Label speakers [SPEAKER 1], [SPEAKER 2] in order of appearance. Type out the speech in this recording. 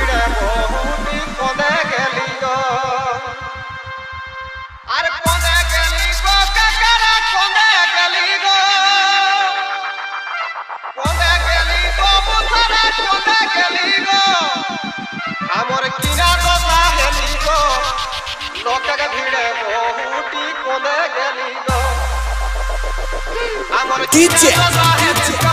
[SPEAKER 1] ভিড়ে বহুটি কোনে গেলি গো আর কোনে গেলি গো কাকারা কোনে গেলি গো কোনে গেলি গো বুঝারা কোনে গেলি গো আমার কিনা কথা হেলি গো লোকের ভিড়ে বহুটি কোনে গেলি গো আমার কিনা কথা হেলি গো